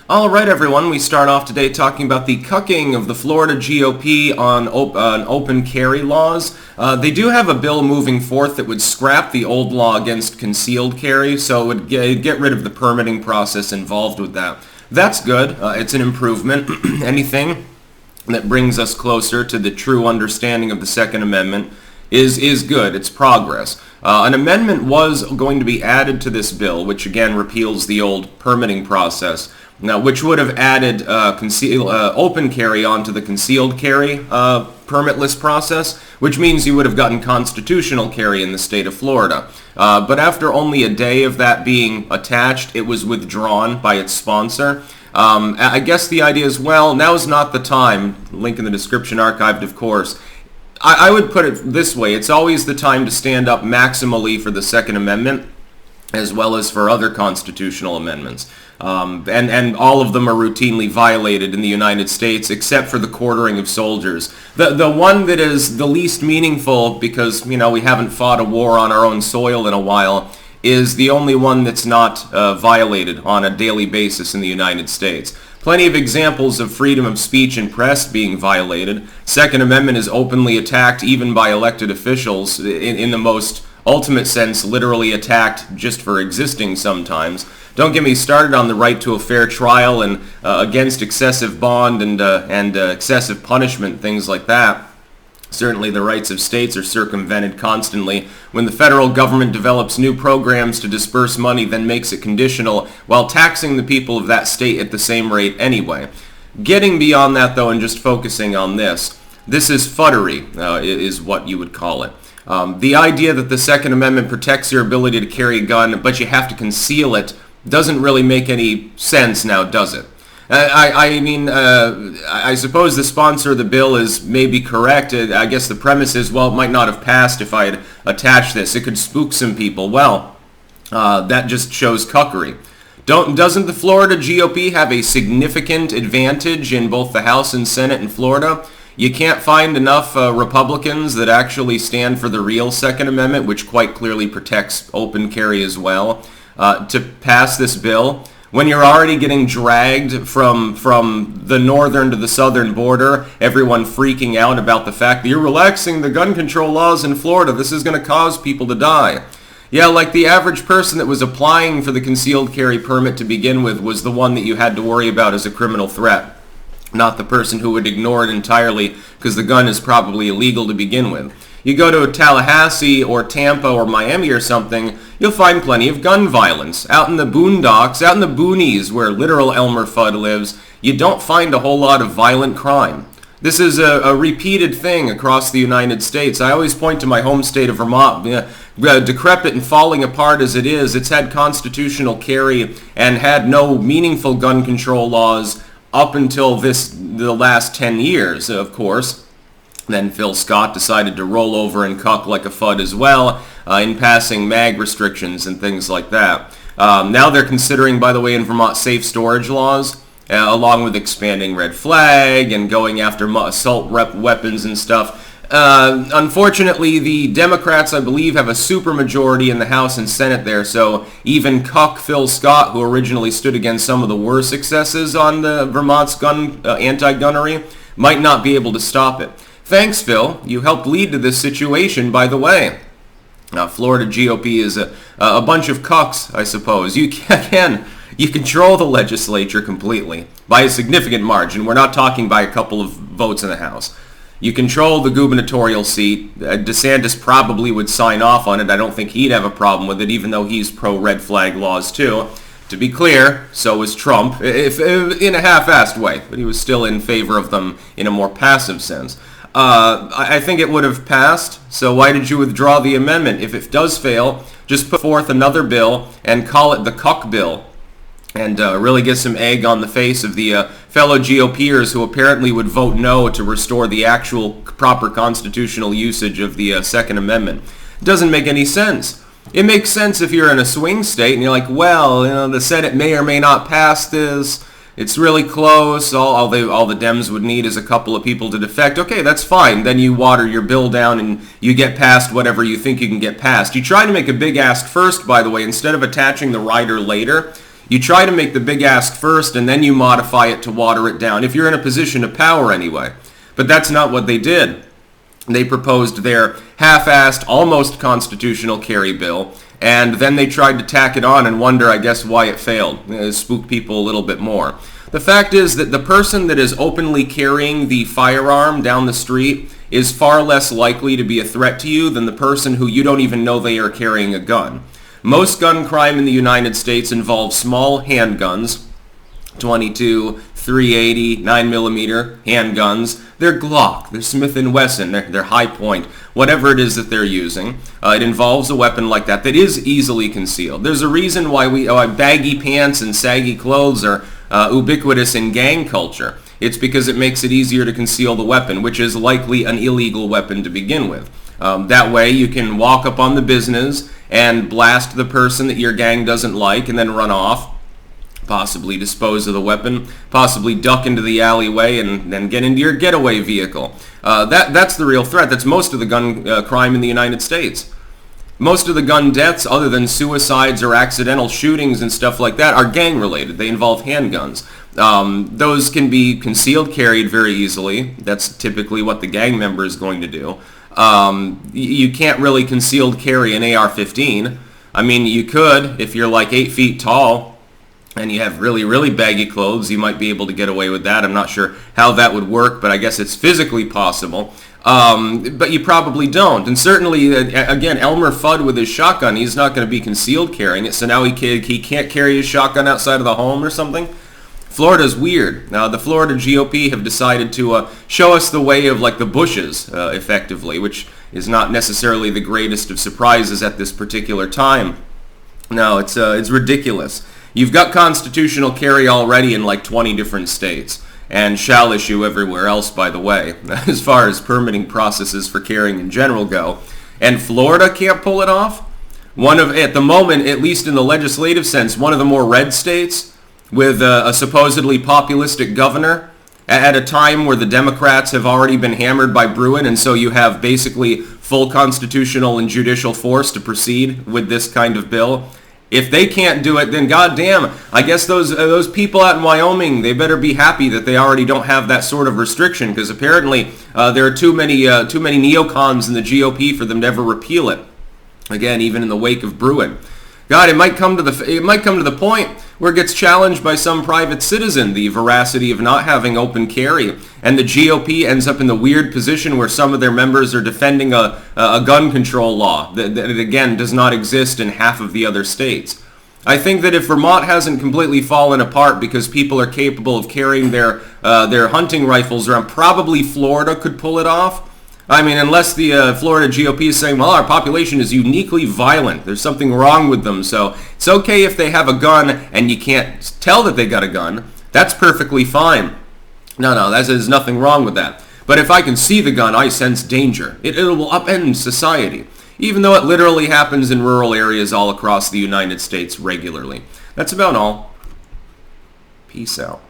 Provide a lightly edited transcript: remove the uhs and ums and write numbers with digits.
All right, everyone. We start off today talking about the cucking of the Florida GOP on open carry laws. They do have a bill moving forth that would scrap the old law against concealed carry, so it would get rid of the permitting process involved with that. That's good. It's an improvement. Anything that brings us closer to the true understanding of the Second Amendment is good. It's progress. An amendment was going to be added to this bill, which again repeals the old permitting process. Now, which would have added open carry onto the concealed carry permitless process, which means you would have gotten constitutional carry in the state of Florida. But after only a day of that being attached, it was withdrawn by its sponsor. I guess the idea is, well, now is not the time, link in the description, archived of course. I would put it this way, it's always the time to stand up maximally for the Second Amendment, as well as for other constitutional amendments. And all of them are routinely violated in the United States, except for the quartering of soldiers. The one that is the least meaningful, because, we haven't fought a war on our own soil in a while, is the only one that's not violated on a daily basis in the United States. Plenty of examples of freedom of speech and press being violated. Second Amendment is openly attacked even by elected officials in the most ultimate sense, literally attacked just for existing sometimes. Don't get me started on the right to a fair trial and against excessive bond and excessive punishment, things like that. Certainly the rights of states are circumvented constantly when the federal government develops new programs to disperse money, then makes it conditional while taxing the people of that state at the same rate anyway. Getting beyond that, though, and just focusing on this is fuddery, is what you would call it. The idea that the Second Amendment protects your ability to carry a gun, but you have to conceal it, doesn't really make any sense now, does it? I suppose the sponsor of the bill is maybe correct. I guess the premise is, well, it might not have passed if I had attached this. It could spook some people. Well, that just shows cuckery. Doesn't the Florida GOP have a significant advantage in both the House and Senate in Florida? You can't find enough Republicans that actually stand for the real Second Amendment, which quite clearly protects open carry as well, to pass this bill. When you're already getting dragged from the northern to the southern border, everyone freaking out about the fact that you're relaxing the gun control laws in Florida, this is going to cause people to die. Yeah, like the average person that was applying for the concealed carry permit to begin with was the one that you had to worry about as a criminal threat, not the person who would ignore it entirely because the gun is probably illegal to begin with. You go to Tallahassee or Tampa or Miami or something, you'll find plenty of gun violence. Out in the boondocks, out in the boonies where literal Elmer Fudd lives, you don't find a whole lot of violent crime. This is a repeated thing across the United States. I always point to my home state of Vermont. Decrepit and falling apart as it is, it's had constitutional carry and had no meaningful gun control laws up until the last 10 years, of course. Then Phil Scott decided to roll over and cuck like a FUD as well in passing mag restrictions and things like that. Now they're considering, by the way, in Vermont, safe storage laws, along with expanding red flag and going after assault weapons and stuff. Unfortunately, the Democrats, I believe, have a supermajority in the House and Senate there, so even cuck Phil Scott, who originally stood against some of the worst excesses on the Vermont's anti-gunnery, might not be able to stop it. Thanks, Phil. You helped lead to this situation, by the way. Florida GOP is a bunch of cucks, I suppose. You control the legislature completely by a significant margin. We're not talking by a couple of votes in the House. You control the gubernatorial seat. DeSantis probably would sign off on it. I don't think he'd have a problem with it, even though he's pro-red flag laws too. To be clear, so was Trump, if in a half-assed way, but he was still in favor of them in a more passive sense. I think it would have passed, so why did you withdraw the amendment? If it does fail, just put forth another bill and call it the cuck bill, and really get some egg on the face of the fellow GOPers who apparently would vote no to restore the actual proper constitutional usage of the Second Amendment. It doesn't make any sense. It makes sense if you're in a swing state and you're like, well, the Senate may or may not pass this. It's really close. All the Dems would need is a couple of people to defect. Okay, that's fine. Then you water your bill down and you get past whatever you think you can get past. You try to make a big ask first, by the way, instead of attaching the rider later. You try to make the big ask first, and then you modify it to water it down, if you're in a position of power anyway. But that's not what they did. They proposed their half-assed, almost constitutional carry bill, and then they tried to tack it on and wonder, I guess, why it failed. Spook people a little bit more. The fact is that the person that is openly carrying the firearm down the street is far less likely to be a threat to you than the person who you don't even know they are carrying a gun. Most gun crime in the United States involves small handguns, 22, 380, 9mm handguns. They're Glock, they're Smith & Wesson, they're High Point, whatever it is that they're using. It involves a weapon like that is easily concealed. There's a reason why baggy pants and saggy clothes are ubiquitous in gang culture. It's because it makes it easier to conceal the weapon, which is likely an illegal weapon to begin with. That way you can walk up on the business and blast the person that your gang doesn't like and then run off, possibly dispose of the weapon, possibly duck into the alleyway and then get into your getaway vehicle. That's the real threat. That's most of the gun crime in the United States. Most of the gun deaths, other than suicides or accidental shootings and stuff like that, are gang-related. They involve handguns. Those can be concealed carried very easily. That's typically what the gang member is going to do. You can't really concealed carry an AR-15. I mean, you could if you're like 8 feet tall and you have really, really baggy clothes. You might be able to get away with that. I'm not sure how that would work, but I guess it's physically possible. But you probably don't. And certainly, again, Elmer Fudd with his shotgun, he's not going to be concealed carrying it, so now he can't carry his shotgun outside of the home or something. Florida's weird. Now, the Florida GOP have decided to show us the way of like the Bushes, effectively, which is not necessarily the greatest of surprises at this particular time. No, it's ridiculous. You've got constitutional carry already in like 20 different states, and shall issue everywhere else, by the way, as far as permitting processes for carrying in general go. And Florida can't pull it off? At the moment, at least in the legislative sense, one of the more red states, with a supposedly populistic governor, at a time where the Democrats have already been hammered by Bruin, and so you have basically full constitutional and judicial force to proceed with this kind of bill. If they can't do it, then goddamn, I guess those people out in Wyoming, they better be happy that they already don't have that sort of restriction, because apparently there are too many neocons in the GOP for them to ever repeal it. Again, even in the wake of Bruin. God, it might come to the point where it gets challenged by some private citizen, the veracity of not having open carry, and the GOP ends up in the weird position where some of their members are defending a gun control law that again does not exist in half of the other states. I think that if Vermont hasn't completely fallen apart because people are capable of carrying their hunting rifles around, probably Florida could pull it off. I mean, unless the Florida GOP is saying, well, our population is uniquely violent. There's something wrong with them. So it's okay if they have a gun and you can't tell that they got a gun. That's perfectly fine. No, there's nothing wrong with that. But if I can see the gun, I sense danger. It will upend society, even though it literally happens in rural areas all across the United States regularly. That's about all. Peace out.